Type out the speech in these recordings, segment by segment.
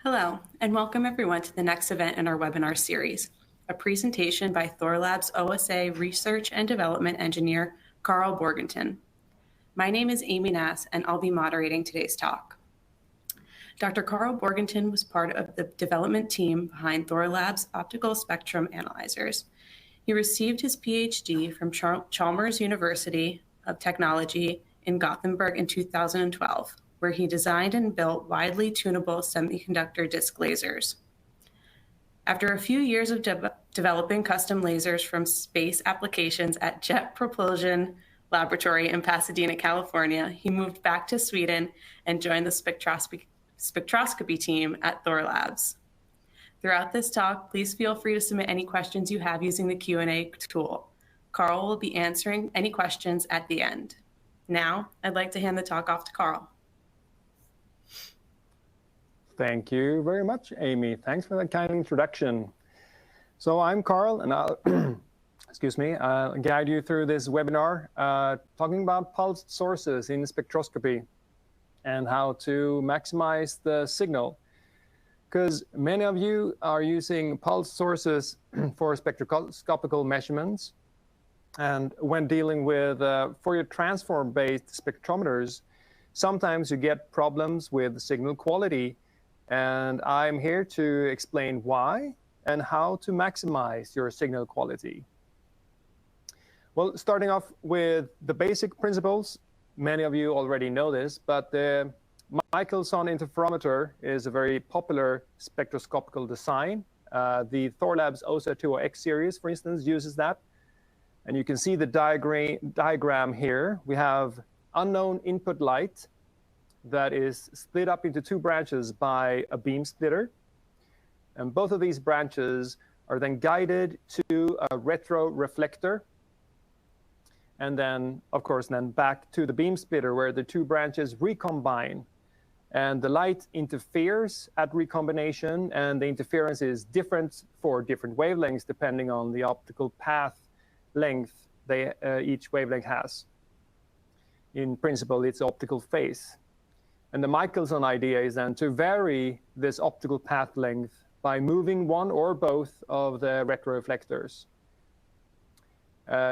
Hello, and welcome everyone to the next event in our webinar series, a presentation by Thorlabs OSA Research and Development Engineer, Carl Borgentun. My name is Amy Nass, and I'll be moderating today's talk. Dr. Carl Borgentun was part of the development team behind Thorlabs optical spectrum analyzers. He received his PhD from Chalmers University of Technology in Gothenburg in 2012, where he designed and built widely tunable semiconductor disk lasers. After a few years of developing custom lasers from space applications at Jet Propulsion Laboratory in Pasadena, California, he moved back to Sweden and joined the spectroscopy team at Thorlabs. Throughout this talk, please feel free to submit any questions you have using the Q&A tool. Carl will be answering any questions at the end. Now, I'd like to hand the talk off to Carl. Thank you very much, Amy. Thanks for that kind introduction. So I'm Carl, and I'll, I'll guide you through this webinar talking about pulsed sources in spectroscopy and how to maximize the signal. Because many of you are using pulsed sources for spectroscopical measurements. And when dealing with Fourier transform-based spectrometers, sometimes you get problems with signal quality. And I'm here to explain why and how to maximize your signal quality. Well, starting off with the basic principles, many of you already know this, but the Michelson interferometer is a very popular spectroscopical design. The Thorlabs OSA 20X series, for instance, uses that. And you can see the diagram here. We have unknown input light that is split up into two branches by a beam splitter. And both of these branches are then guided to a retroreflector. And then, of course, then back to the beam splitter where the two branches recombine. And the light interferes at recombination, and the interference is different for different wavelengths depending on the optical path length each wavelength has. In principle, it's optical phase. And the Michelson idea is then to vary this optical path length by moving one or both of the retroreflectors.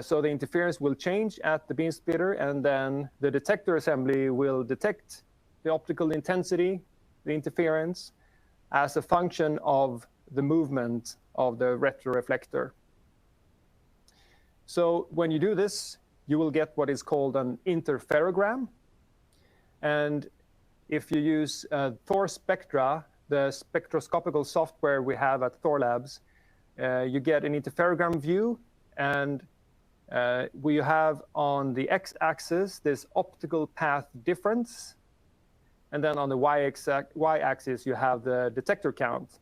So the interference will change at the beam splitter, and then the detector assembly will detect the optical intensity, the interference, as a function of the movement of the retroreflector. So when you do this, you will get what is called an interferogram. And if you use Thor Spectra, the spectroscopical software we have at Thorlabs, you get an interferogram view, and we have on the x-axis this optical path difference, and then on the y-axis you have the detector count.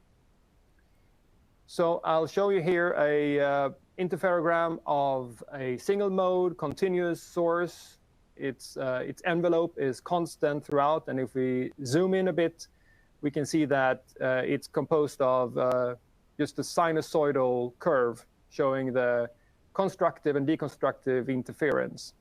So I'll show you here a interferogram of a single mode continuous source. Its envelope is constant throughout, and if we zoom in a bit, we can see that it's composed of just a sinusoidal curve showing the constructive and deconstructive interference.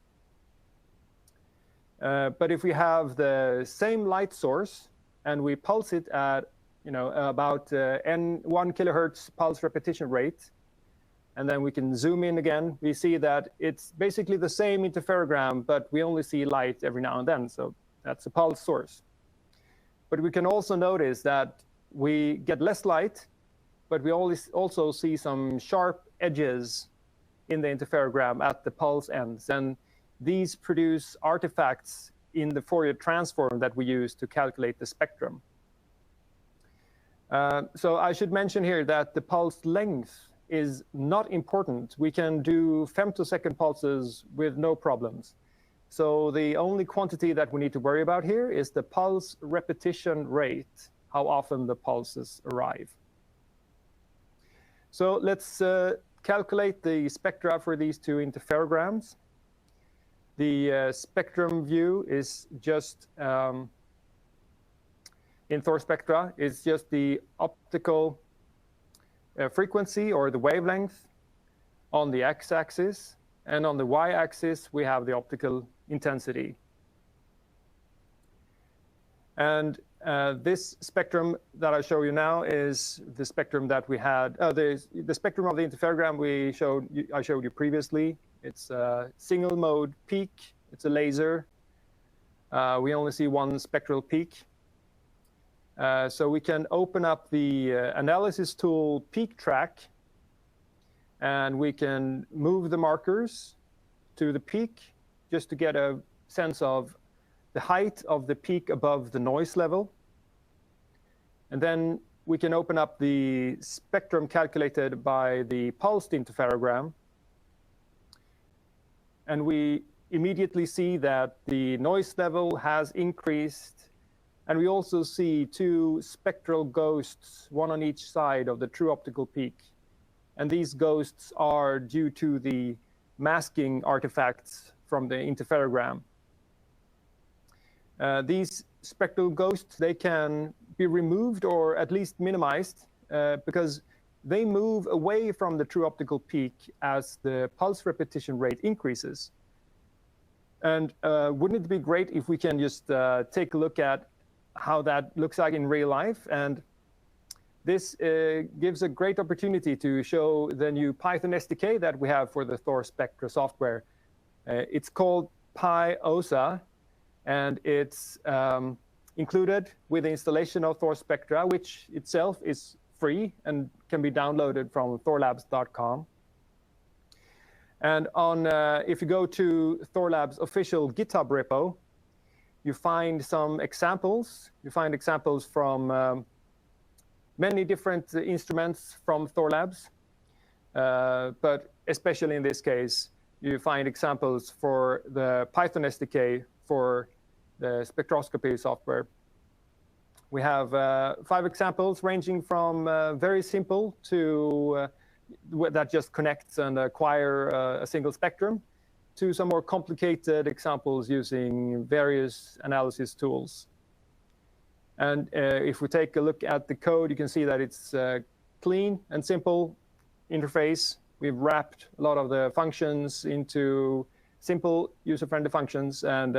But if we have the same light source and we pulse it at about n1 kilohertz pulse repetition rate, and then we can zoom in again, we see that it's basically the same interferogram, but we only see light every now and then. So that's a pulse source. But we can also notice that we get less light, but we also see some sharp edges in the interferogram at the pulse ends. And these produce artifacts in the Fourier transform that we use to calculate the spectrum. So I should mention here that the pulse length is not important. We can do femtosecond pulses with no problems. So the only quantity that we need to worry about here is the pulse repetition rate, how often the pulses arrive. So let's calculate the spectra for these two interferograms. The spectrum view is just, in Thor Spectra, is just the optical frequency or the wavelength on the x-axis, and on the y-axis we have the optical intensity. And This spectrum that I show you now is the spectrum that we had, the spectrum of the interferogram I showed you previously. It's a single mode peak, it's a laser. We only see one spectral peak. So we can open up the analysis tool peak track, and we can move the markers to the peak just to get a sense of the height of the peak above the noise level. And then we can open up the spectrum calculated by the pulsed interferogram. And we immediately see that the noise level has increased. And we also see two spectral ghosts, one on each side of the true optical peak. And these ghosts are due to the masking artifacts from the interferogram. These spectral ghosts, they can be removed or at least minimized because they move away from the true optical peak as the pulse repetition rate increases. And wouldn't it be great if we can just take a look at how that looks like in real life? And this gives a great opportunity to show the new Python SDK that we have for the Thor Spectra software. It's called PyOSA, and it's included with the installation of Thor Spectra, which itself is free and can be downloaded from thorlabs.com. And if you go to Thorlabs' official GitHub repo, you find some examples. You find examples from many different instruments from Thorlabs, but especially in this case, you find examples for the Python SDK for the spectroscopy software. We have 5 examples ranging from very simple to that just connects and acquire a single spectrum to some more complicated examples using various analysis tools. And if we take a look at the code, you can see that it's a clean and simple interface. We've wrapped a lot of the functions into simple user-friendly functions, and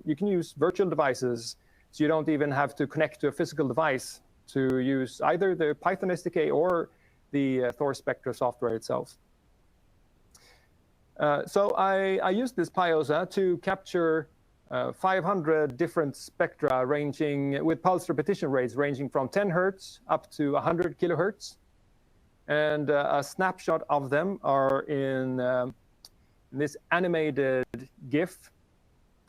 you can use virtual devices, so you don't even have to connect to a physical device to use either the Python SDK or the Thor Spectra software itself. So I used this PyOSA to capture 500 different spectra ranging with pulse repetition rates ranging from 10 hertz up to 100 kilohertz. And a snapshot of them are in this animated GIF.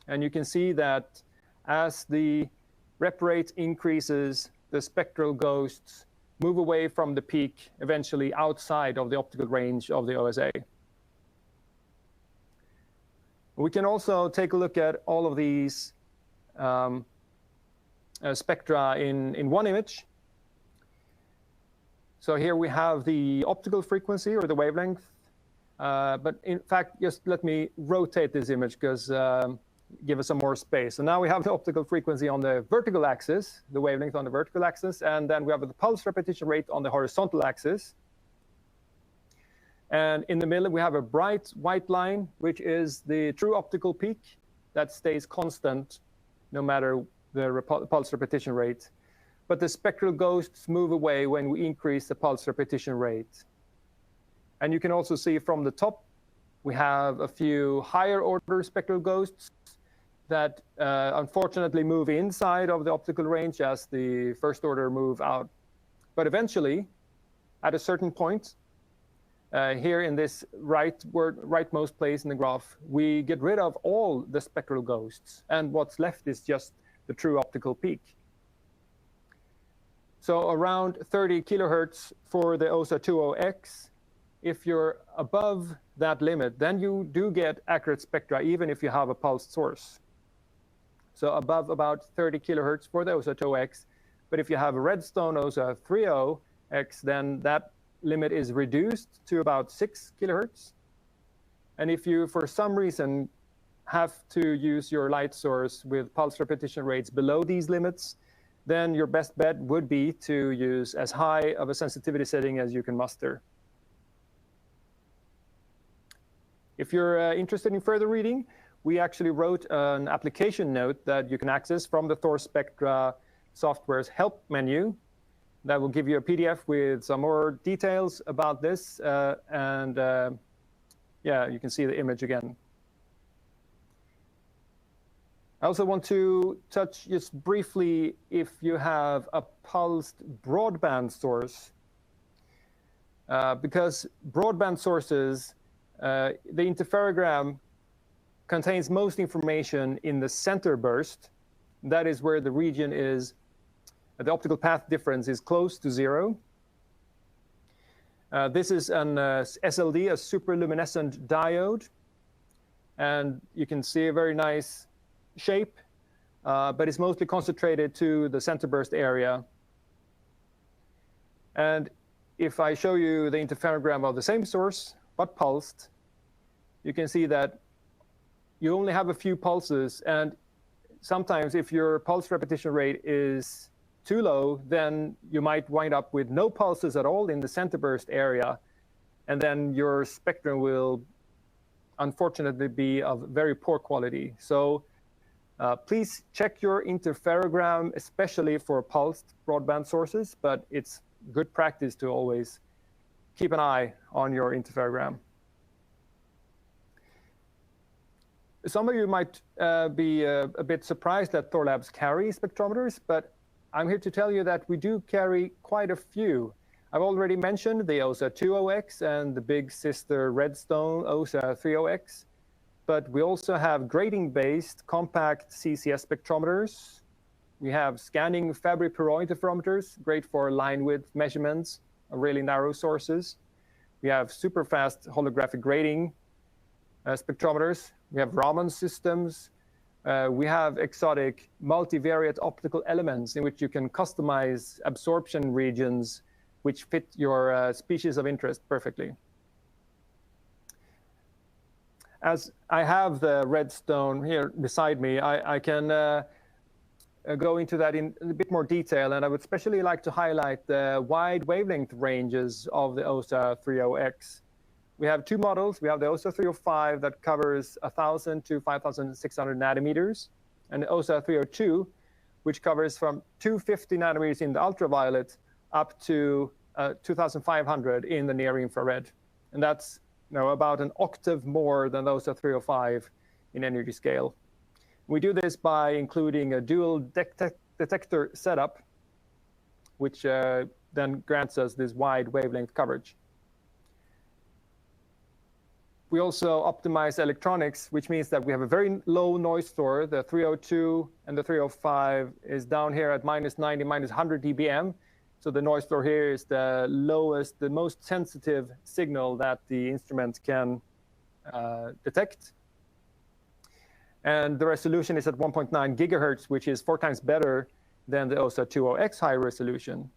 And you can see that as the rep rate increases, the spectral ghosts move away from the peak, eventually outside of the optical range of the OSA. We can also take a look at all of these spectra in one image. So here we have the optical frequency or the wavelength. But in fact, just let me rotate this image because give us some more space. So now we have the optical frequency on the vertical axis, the wavelength on the vertical axis, and then we have the pulse repetition rate on the horizontal axis. And in the middle, we have a bright white line, which is the true optical peak that stays constant no matter the pulse repetition rate. But the spectral ghosts move away when we increase the pulse repetition rate. And you can also see from the top, we have a few higher order spectral ghosts that unfortunately move inside of the optical range as the first order move out. But eventually, at a certain point, here in this rightmost place in the graph, we get rid of all the spectral ghosts, and what's left is just the true optical peak. So around 30 kilohertz for the OSA 20X. If you're above that limit, then you do get accurate spectra, even if you have a pulsed source. So above about 30 kilohertz for the OSA 20X. But if you have a redstone OSA 30X, then that limit is reduced to about 6 kilohertz. And if you, for some reason, have to use your light source with pulse repetition rates below these limits, then your best bet would be to use as high of a sensitivity setting as you can muster. If you're interested in further reading, we actually wrote an application note that you can access from the Thor Spectra software's help menu that will give you a PDF with some more details about this. Yeah, you can see the image again. I also want to touch just briefly if you have a pulsed broadband source, because broadband sources, the interferogram contains most information in the center burst. That is where the region is, the optical path difference is close to 0. This is an SLD, a superluminescent diode. And you can see a very nice shape, but it's mostly concentrated to the center burst area. And if I show you the interferogram of the same source, but pulsed, you can see that you only have a few pulses. And sometimes if your pulse repetition rate is too low, then you might wind up with no pulses at all in the center burst area. And then your spectrum will unfortunately be of very poor quality. So please check your interferogram, especially for pulsed broadband sources, but it's good practice to always keep an eye on your interferogram. Some of you might be a bit surprised that Thorlabs carry spectrometers, but I'm here to tell you that we do carry quite a few. I've already mentioned the OSA 20X and the big sister Redstone OSA 30X, but we also have grating-based compact CCS spectrometers. We have scanning Fabry-Perot interferometers, great for line width measurements of really narrow sources. We have super fast holographic grating spectrometers. We have Raman systems. We have exotic multivariate optical elements in which you can customize absorption regions which fit your species of interest perfectly. As I have the Redstone here beside me, I can go into that in a bit more detail, and I would especially like to highlight the wide wavelength ranges of the OSA 30X. We have two models. We have the OSA 305 that covers 1,000 to 5,600 nanometers, and the OSA 302, which covers from 250 nanometers in the ultraviolet up to 2,500 in the near infrared. And that's about an octave more than the OSA 305 in energy scale. We do this by including a dual detector setup, which then grants us this wide wavelength coverage. We also optimize electronics, which means that we have a very low noise floor. The 302 and the 305 is down here at -90, -100 dBm. So the noise floor here is the lowest, the most sensitive signal that the instrument can detect. And the resolution is at 1.9 gigahertz, which is 4 times better than the OSA 20X high resolution.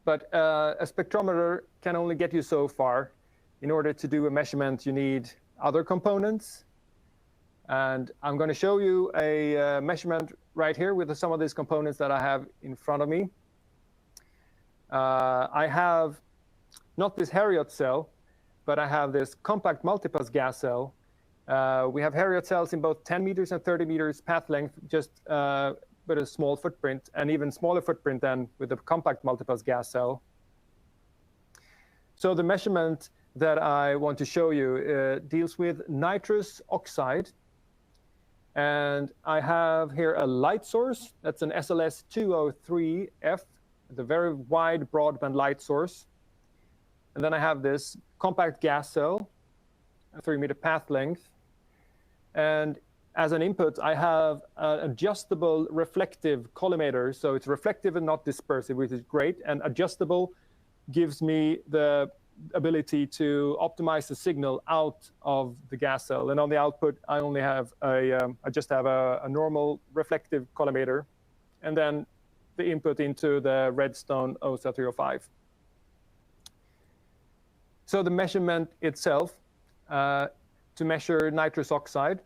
But a spectrometer can only get you so far. In order to do a measurement, you need other components. And I'm going to show you a measurement right here with some of these components that I have in front of me. I have not this Harriot cell, but I have this compact multipass gas cell. We have Harriot cells in both 10 meters and 30 meters path length, just with a small footprint, and even smaller footprint than with the compact multipass gas cell. So the measurement that I want to show you deals with nitrous oxide. And I have here a light source. That's an SLS 203F, the very wide broadband light source. And then I have this compact gas cell, a 3-meter path length. And as an input, I have an adjustable reflective collimator. So it's reflective and not dispersive, which is great. And adjustable gives me the ability to optimize the signal out of the gas cell. And on the output, I only have I just have a normal reflective collimator, and then the input into the Redstone OSA 305. So the measurement itself, to measure nitrous oxide,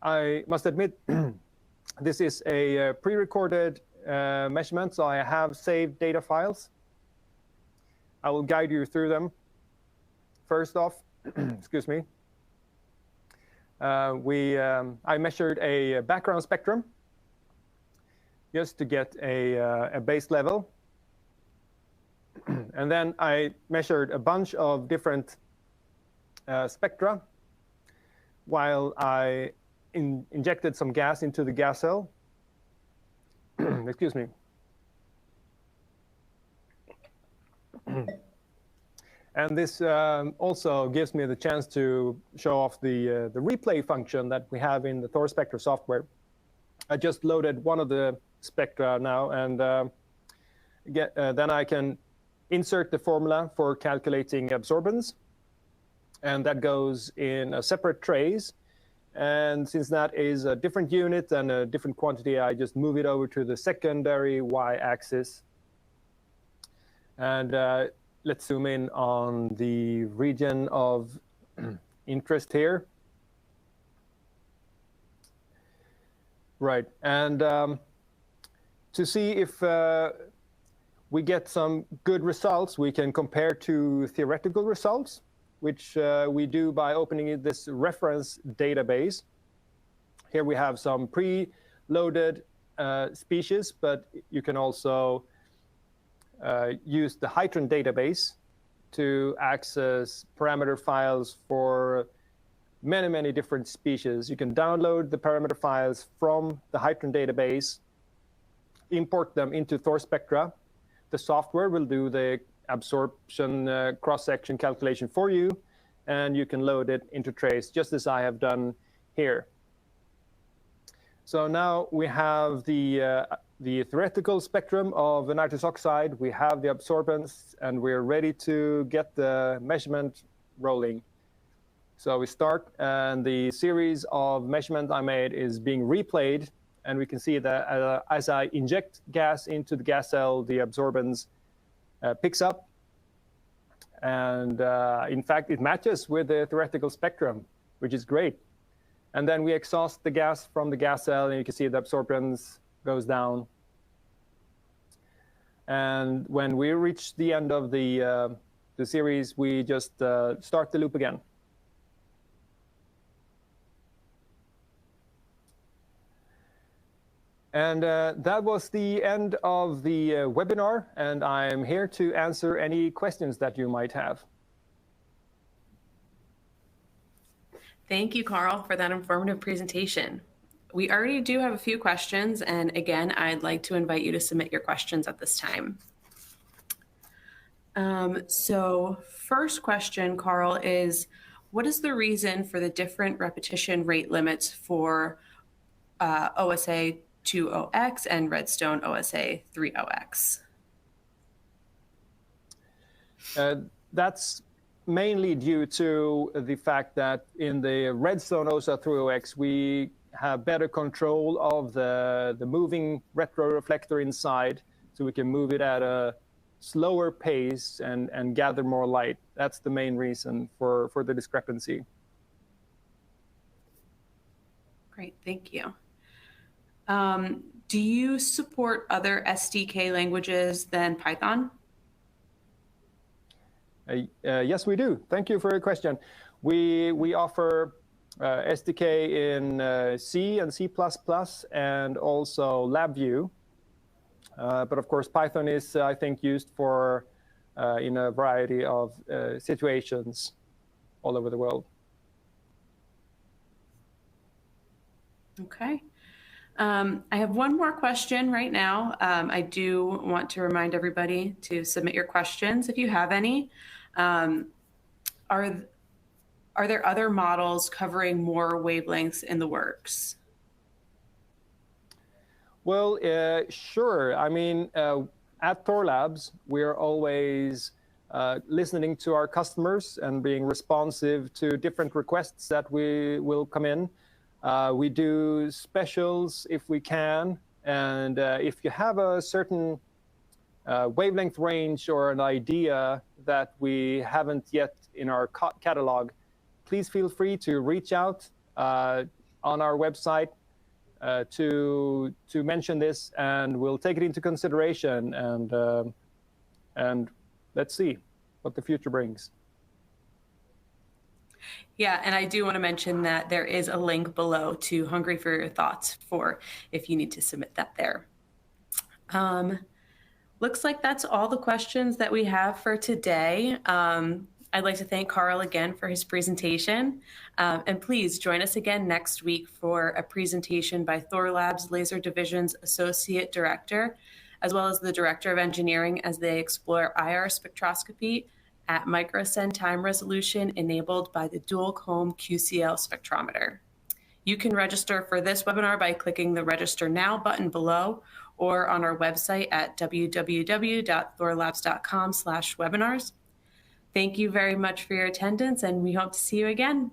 I must admit, this is a pre-recorded measurement, so I have saved data files. I will guide you through them. First off, excuse me, I measured a background spectrum just to get a base level. And then I measured a bunch of different spectra while I injected some gas into the gas cell. Excuse me. And this also gives me the chance to show off the replay function that we have in the Thor Spectra software. I just loaded one of the spectra now, and then I can insert the formula for calculating absorbance, and that goes in a separate trays. And since that is a different unit and a different quantity, I just move it over to the secondary y-axis. And let's zoom in on the region of interest here. Right, and to see if we get some good results, we can compare to theoretical results, which we do by opening this reference database. Here we have some pre-loaded species, but you can also use the Hytron database to access parameter files for many, many different species. You can download the parameter files from the Hytron database, import them into Thor Spectra. The software will do the absorption cross-section calculation for you, and you can load it into trays, just as I have done here. So now we have the theoretical spectrum of the nitrous oxide, we have the absorbance, and we're ready to get the measurement rolling. So we start, and the series of measurements I made is being replayed, and we can see that as I inject gas into the gas cell, the absorbance picks up. And in fact, it matches with the theoretical spectrum, which is great. And then we exhaust the gas from the gas cell, and you can see the absorbance goes down. And when we reach the end of the series, we just start the loop again. And that was the end of the webinar, and I'm here to answer any questions that you might have. Thank you, Carl, for that informative presentation. We already do have a few questions, and again, I'd like to invite you to submit your questions at this time. So first question, Carl, is what is the reason for the different repetition rate limits for OSA 20X and Redstone OSA 30X? That's mainly due to the fact that in the Redstone OSA 30X, we have better control of the moving retroreflector inside, so we can move it at a slower pace and gather more light. That's the main reason for the discrepancy. Great, thank you. Do you support other SDK languages than Python? Yes, we do. Thank you for your question. We offer SDK in C and C++, and also LabVIEW. But of course, Python is, I think, used for in a variety of situations all over the world. Okay. I have one more question right now. I do want to remind everybody to submit your questions if you have any. Are there other models covering more wavelengths in the works? Well, sure. I mean, at Thorlabs, we're always listening to our customers and being responsive to different requests that will come in. We do specials if we can, and if you have a certain wavelength range or an idea that we haven't yet in our catalog, please feel free to reach out on our website to mention this, and we'll take it into consideration, and let's see what the future brings. Yeah, and I do want to mention that there is a link below to Hungry for Your Thoughts for if you need to submit that there. Looks like that's all the questions that we have for today. I'd like to thank Carl again for his presentation. And please join us again next week for a presentation by Thorlabs Laser Division's Associate Director, as well as the Director of Engineering, as they explore IR spectroscopy at microcent time resolution enabled by the dual comb QCL spectrometer. You can register for this webinar by clicking the Register Now button below or on our website at www.thorlabs.com/webinars. Thank you very much for your attendance, and we hope to see you again.